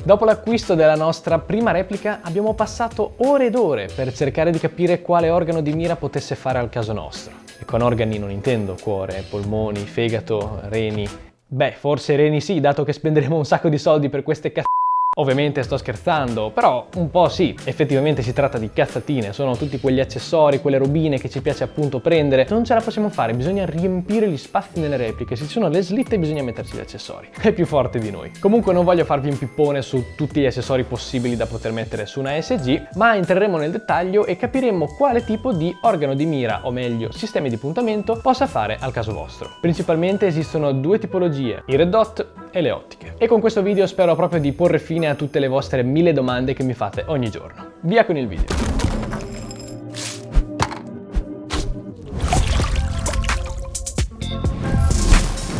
Dopo l'acquisto della nostra prima replica abbiamo passato ore ed ore per cercare di capire quale organo di mira potesse fare al caso nostro. E con organi non intendo cuore, polmoni, fegato, reni. Beh, forse reni sì, dato che spenderemo un sacco di soldi per queste Ovviamente sto scherzando, però un po' sì, effettivamente si tratta di cazzatine, sono tutti quegli accessori, quelle robine che ci piace appunto prendere. Non ce la possiamo fare, bisogna riempire gli spazi nelle repliche, se ci sono le slitte bisogna metterci gli accessori. È più forte di noi. Comunque non voglio farvi un pippone su tutti gli accessori possibili da poter mettere su una ASG, ma entreremo nel dettaglio e capiremo quale tipo di organo di mira, o meglio sistemi di puntamento, possa fare al caso vostro. Principalmente esistono due tipologie, i red dot e le ottiche. E con questo video spero proprio di porre fine a tutte le vostre 1000 domande che mi fate ogni giorno. Via con il video!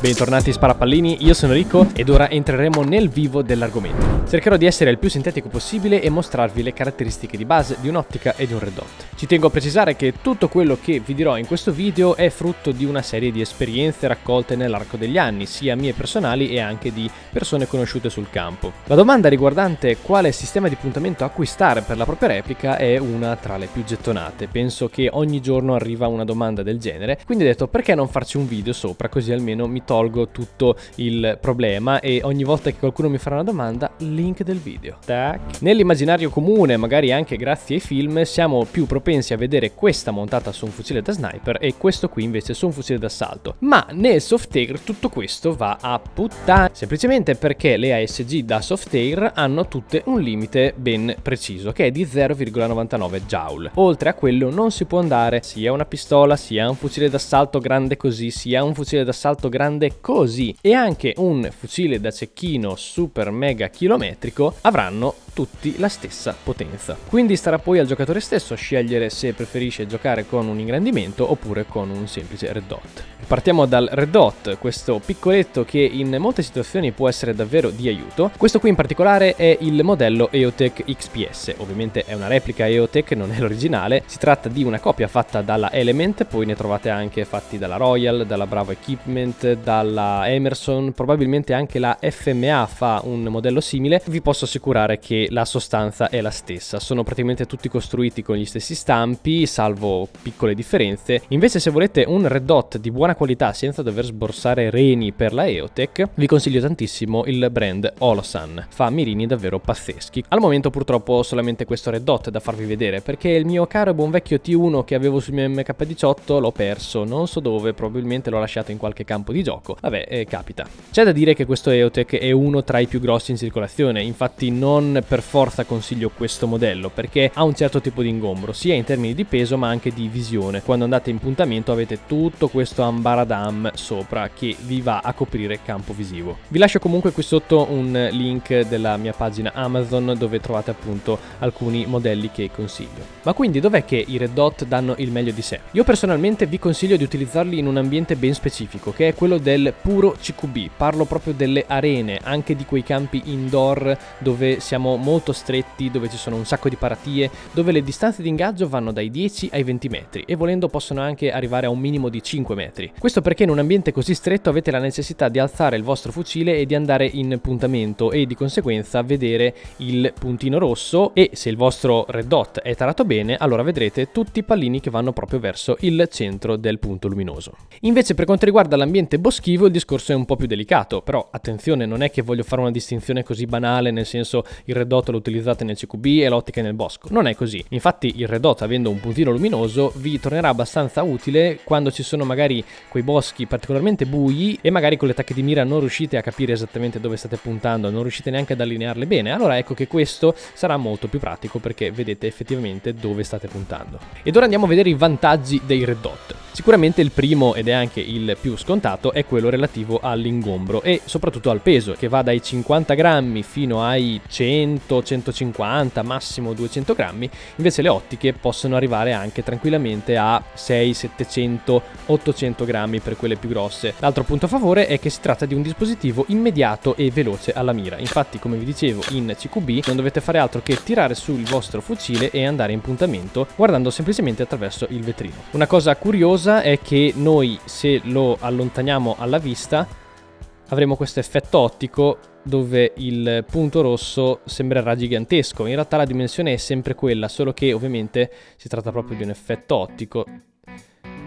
Bentornati Sparapallini, io sono Rico ed ora entreremo nel vivo dell'argomento. Cercherò di essere il più sintetico possibile e mostrarvi le caratteristiche di base di un'ottica e di un red dot. Ci tengo a precisare che tutto quello che vi dirò in questo video è frutto di una serie di esperienze raccolte nell'arco degli anni, sia mie personali e anche di persone conosciute sul campo. La domanda riguardante quale sistema di puntamento acquistare per la propria replica è una tra le più gettonate. Penso che ogni giorno arriva una domanda del genere, quindi ho detto perché non farci un video sopra, così almeno mi tolgo tutto il problema e ogni volta che qualcuno mi farà una domanda, link del video. Tac. Nell'immaginario comune, magari anche grazie ai film, siamo più propensi a vedere questa montata su un fucile da sniper e questo qui invece su un fucile d'assalto. Ma nel Softair tutto questo va a puttane, semplicemente perché le ASG da Softair hanno tutte un limite ben preciso, che è di 0,99 joule. Oltre a quello non si può andare sia una pistola, sia un fucile d'assalto grande così, sia un fucile d'assalto grande così e anche un fucile da cecchino super mega chilometrico avranno tutti la stessa potenza. Quindi starà poi al giocatore stesso scegliere se preferisce giocare con un ingrandimento oppure con un semplice red dot. Partiamo dal red dot, questo piccoletto che in molte situazioni può essere davvero di aiuto. Questo qui in particolare è il modello EOTech XPS, ovviamente è una replica EOTech, non è l'originale. Si tratta di una copia fatta dalla Element, poi ne trovate anche fatti dalla Royal, dalla Bravo Equipment, dalla Emerson, probabilmente anche la FMA fa un modello simile. Vi posso assicurare che la sostanza è la stessa, sono praticamente tutti costruiti con gli stessi stampi, salvo piccole differenze. Invece se volete un red dot di buona qualità senza dover sborsare reni per la EOTech, vi consiglio tantissimo il brand Holosun, fa mirini davvero pazzeschi. Al momento purtroppo ho solamente questo red dot da farvi vedere perché il mio caro e buon vecchio T1 che avevo sul mio MK18 l'ho perso, non so dove, probabilmente l'ho lasciato in qualche campo di gioco. Vabbè, capita. C'è da dire che questo EOTech è uno tra i più grossi in circolazione, infatti non per forza consiglio questo modello perché ha un certo tipo di ingombro, sia in termini di peso ma anche di visione. Quando andate in puntamento avete tutto questo ambaradam sopra che vi va a coprire campo visivo. Vi lascio comunque qui sotto un link della mia pagina Amazon dove trovate appunto alcuni modelli che consiglio. Ma quindi dov'è che i red dot danno il meglio di sé? Io personalmente vi consiglio di utilizzarli in un ambiente ben specifico che è quello del puro CQB. Parlo proprio delle arene, anche di quei campi indoor dove siamo molto stretti, dove ci sono un sacco di paratie, dove le distanze di ingaggio vanno dai 10 ai 20 metri e volendo possono anche arrivare a un minimo di 5 metri. Questo perché in un ambiente così stretto avete la necessità di alzare il vostro fucile e di andare in puntamento e di conseguenza vedere il puntino rosso, e se il vostro red dot è tarato bene allora vedrete tutti i pallini che vanno proprio verso il centro del punto luminoso. Invece per quanto riguarda l'ambiente boschivo il discorso è un po' più delicato, però attenzione, non è che voglio fare una distinzione così banale, nel senso il red dot lo utilizzate nel CQB e l'ottica nel bosco, non è così. Infatti il red dot, avendo un puntino luminoso, vi tornerà abbastanza utile quando ci sono magari quei boschi particolarmente bui e magari con le tacche di mira non riuscite a capire esattamente dove state puntando, non riuscite neanche ad allinearle bene, allora ecco che questo sarà molto più pratico perché vedete effettivamente dove state puntando. Ed ora andiamo a vedere i vantaggi dei red dot. Sicuramente il primo, ed è anche il più scontato, è quello relativo all'ingombro e soprattutto al peso, che va dai 50 grammi fino ai 100, 150, massimo 200 grammi. Invece le ottiche possono arrivare anche tranquillamente a 6, 700, 800 grammi per quelle più grosse. L'altro punto a favore è che si tratta di un dispositivo immediato e veloce alla mira. Infatti, come vi dicevo, in CQB non dovete fare altro che tirare sul vostro fucile e andare in puntamento guardando semplicemente attraverso il vetrino. Una cosa curiosa è che noi, se lo allontaniamo alla vista, avremo questo effetto ottico dove il punto rosso sembrerà gigantesco. In realtà la dimensione è sempre quella, solo che ovviamente si tratta proprio di un effetto ottico.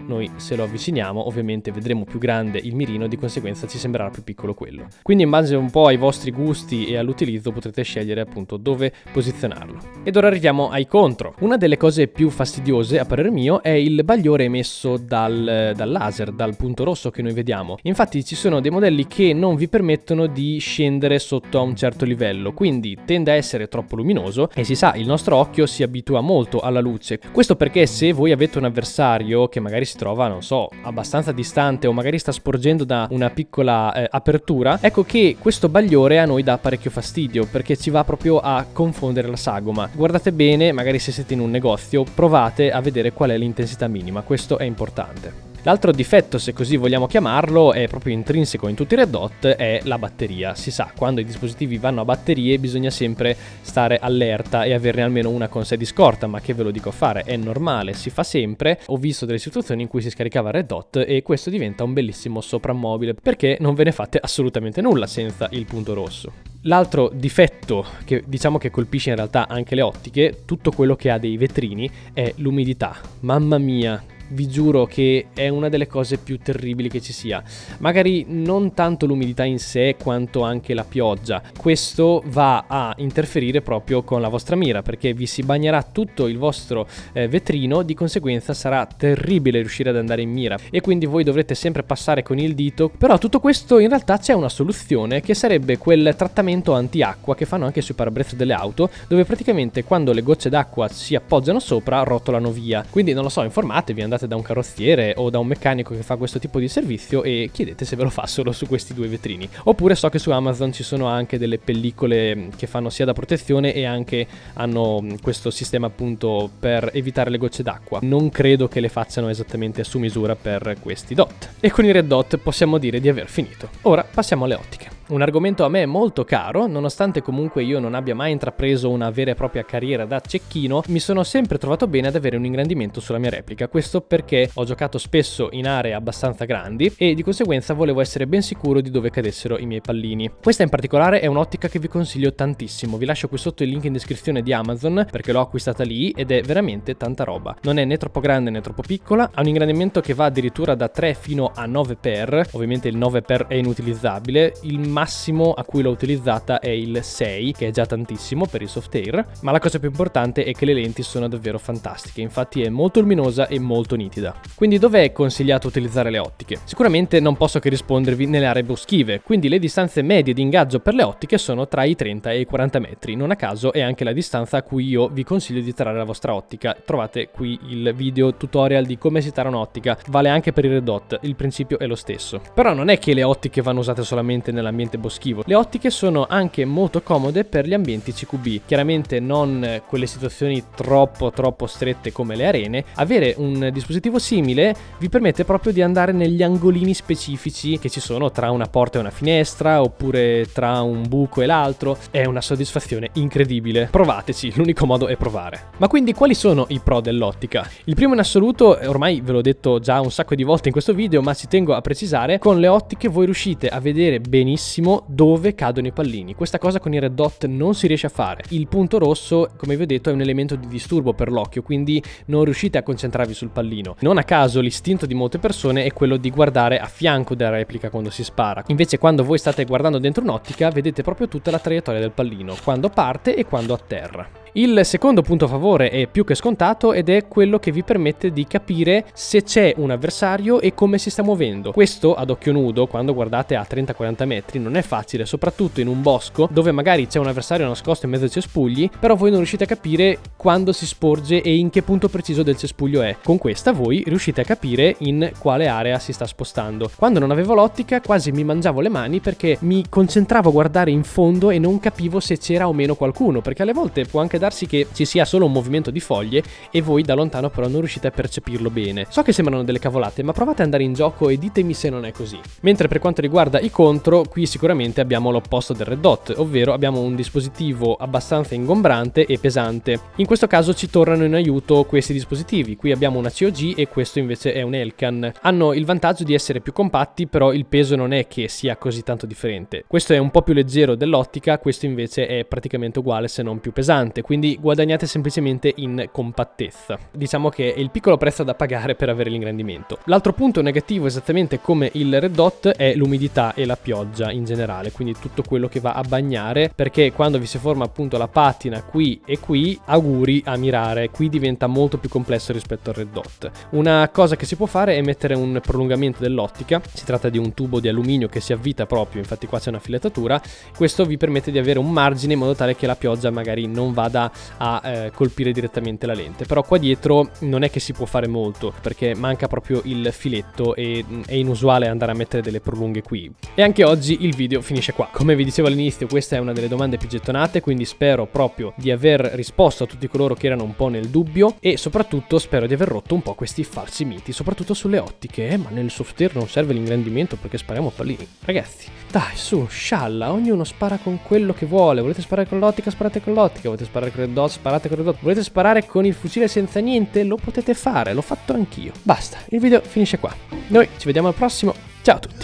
Noi se lo avviciniamo ovviamente vedremo più grande il mirino, di conseguenza ci sembrerà più piccolo quello. Quindi in base un po' ai vostri gusti e all'utilizzo potrete scegliere appunto dove posizionarlo. Ed ora arriviamo ai contro. Una delle cose più fastidiose a parer mio è il bagliore emesso dal laser, dal punto rosso che noi vediamo. Infatti ci sono dei modelli che non vi permettono di scendere sotto a un certo livello, quindi tende a essere troppo luminoso e si sa, il nostro occhio si abitua molto alla luce. Questo perché se voi avete un avversario che magari si trova, non so, abbastanza distante o magari sta sporgendo da una piccola apertura, ecco che questo bagliore a noi dà parecchio fastidio perché ci va proprio a confondere la sagoma. Guardate bene, magari se siete in un negozio, provate a vedere qual è l'intensità minima, questo è importante. L'altro difetto, se così vogliamo chiamarlo, è proprio intrinseco in tutti i red dot, è la batteria. Si sa, quando i dispositivi vanno a batterie bisogna sempre stare allerta e averne almeno una con sé di scorta, ma che ve lo dico a fare, è normale, si fa sempre. Ho visto delle situazioni in cui si scaricava il red dot e questo diventa un bellissimo soprammobile perché non ve ne fate assolutamente nulla senza il punto rosso. L'altro difetto che diciamo che colpisce in realtà anche le ottiche, tutto quello che ha dei vetrini, è l'umidità. Mamma mia! Vi giuro che è una delle cose più terribili che ci sia. Magari non tanto l'umidità in sé quanto anche la pioggia. Questo va a interferire proprio con la vostra mira perché vi si bagnerà tutto il vostro vetrino, di conseguenza sarà terribile riuscire ad andare in mira e quindi voi dovrete sempre passare con il dito. Però tutto questo in realtà c'è una soluzione che sarebbe quel trattamento anti-acqua che fanno anche sui parabrezza delle auto, dove praticamente quando le gocce d'acqua si appoggiano sopra rotolano via. Quindi non lo so, informatevi, andate da un carrozziere o da un meccanico che fa questo tipo di servizio e chiedete se ve lo fa solo su questi due vetrini. Oppure so che su Amazon ci sono anche delle pellicole che fanno sia da protezione e anche hanno questo sistema appunto per evitare le gocce d'acqua. Non credo che le facciano esattamente su misura per questi dot. E con i red dot possiamo dire di aver finito. Ora passiamo alle ottiche. Un argomento a me molto caro, nonostante comunque io non abbia mai intrapreso una vera e propria carriera da cecchino, mi sono sempre trovato bene ad avere un ingrandimento sulla mia replica. Questo perché ho giocato spesso in aree abbastanza grandi e di conseguenza volevo essere ben sicuro di dove cadessero i miei pallini. Questa in particolare è un'ottica che vi consiglio tantissimo. Vi lascio qui sotto il link in descrizione di Amazon perché l'ho acquistata lì ed è veramente tanta roba. Non è né troppo grande né troppo piccola, ha un ingrandimento che va addirittura da 3 fino a 9x. Ovviamente il 9x è inutilizzabile, il massimo a cui l'ho utilizzata è il 6, che è già tantissimo per il soft air, ma la cosa più importante è che le lenti sono davvero fantastiche, infatti è molto luminosa e molto nitida. Quindi dov'è consigliato utilizzare le ottiche? Sicuramente non posso che rispondervi nelle aree boschive, quindi le distanze medie di ingaggio per le ottiche sono tra i 30 e i 40 metri, non a caso è anche la distanza a cui io vi consiglio di tarare la vostra ottica. Trovate qui il video tutorial di come si tara un'ottica, vale anche per i red dot, il principio è lo stesso. Però non è che le ottiche vanno usate solamente nell'ambiente boschivo, le ottiche sono anche molto comode per gli ambienti CQB, chiaramente non quelle situazioni troppo strette come le arene. Avere un dispositivo simile vi permette proprio di andare negli angolini specifici che ci sono tra una porta e una finestra, oppure tra un buco e l'altro. È una soddisfazione incredibile, provateci, l'unico modo è provare. Ma quindi quali sono i pro dell'ottica? Il primo in assoluto, ormai ve l'ho detto già un sacco di volte in questo video, ma ci tengo a precisare, con le ottiche voi riuscite a vedere benissimo dove cadono i pallini. Questa cosa con i red dot non si riesce a fare. Il punto rosso, come vi ho detto, è un elemento di disturbo per l'occhio, quindi non riuscite a concentrarvi sul pallino. Non a caso l'istinto di molte persone è quello di guardare a fianco della replica quando si spara. Invece quando voi state guardando dentro un'ottica vedete proprio tutta la traiettoria del pallino, quando parte e quando atterra. Il secondo punto a favore è più che scontato ed è quello che vi permette di capire se c'è un avversario e come si sta muovendo. Questo ad occhio nudo, quando guardate a 30-40 metri, non è facile, soprattutto in un bosco dove magari c'è un avversario nascosto in mezzo ai cespugli, però voi non riuscite a capire quando si sporge e in che punto preciso del cespuglio è. Con questa voi riuscite a capire in quale area si sta spostando. Quando non avevo l'ottica quasi mi mangiavo le mani perché mi concentravo a guardare in fondo e non capivo se c'era o meno qualcuno, perché alle volte può anche darsi che ci sia solo un movimento di foglie e voi da lontano però non riuscite a percepirlo bene. So che sembrano delle cavolate, ma provate ad andare in gioco e ditemi se non è così. Mentre per quanto riguarda i contro, qui sicuramente abbiamo l'opposto del Red Dot, ovvero abbiamo un dispositivo abbastanza ingombrante e pesante. In questo caso ci tornano in aiuto questi dispositivi. Qui abbiamo una COG e questo invece è un Elcan. Hanno il vantaggio di essere più compatti, però il peso non è che sia così tanto differente. Questo è un po' più leggero dell'ottica, questo invece è praticamente uguale se non più pesante, quindi guadagnate semplicemente in compattezza. Diciamo che è il piccolo prezzo da pagare per avere l'ingrandimento. L'altro punto negativo, esattamente come il Red Dot, è l'umidità e la pioggia in generale, quindi tutto quello che va a bagnare, perché quando vi si forma appunto la patina qui e qui, auguri a mirare, qui diventa molto più complesso rispetto al Red Dot. Una cosa che si può fare è mettere un prolungamento dell'ottica, si tratta di un tubo di alluminio che si avvita proprio, infatti qua c'è una filettatura, questo vi permette di avere un margine in modo tale che la pioggia magari non vada a colpire direttamente la lente, però qua dietro non è che si può fare molto perché manca proprio il filetto e è inusuale andare a mettere delle prolunghe qui. E anche oggi il video finisce qua. Come vi dicevo all'inizio, questa è una delle domande più gettonate, quindi spero proprio di aver risposto a tutti coloro che erano un po' nel dubbio e soprattutto spero di aver rotto un po' questi falsi miti, soprattutto sulle ottiche. Ma nel software non serve l'ingrandimento perché spariamo pallini. Ragazzi, dai, su, scialla, ognuno spara con quello che vuole. Volete sparare con l'ottica, sparate con l'ottica. Volete sparare con il Red Dot, sparate con il Red Dot. Volete sparare con il fucile senza niente? Lo potete fare, l'ho fatto anch'io. Basta, il video finisce qua. Noi ci vediamo al prossimo. Ciao a tutti.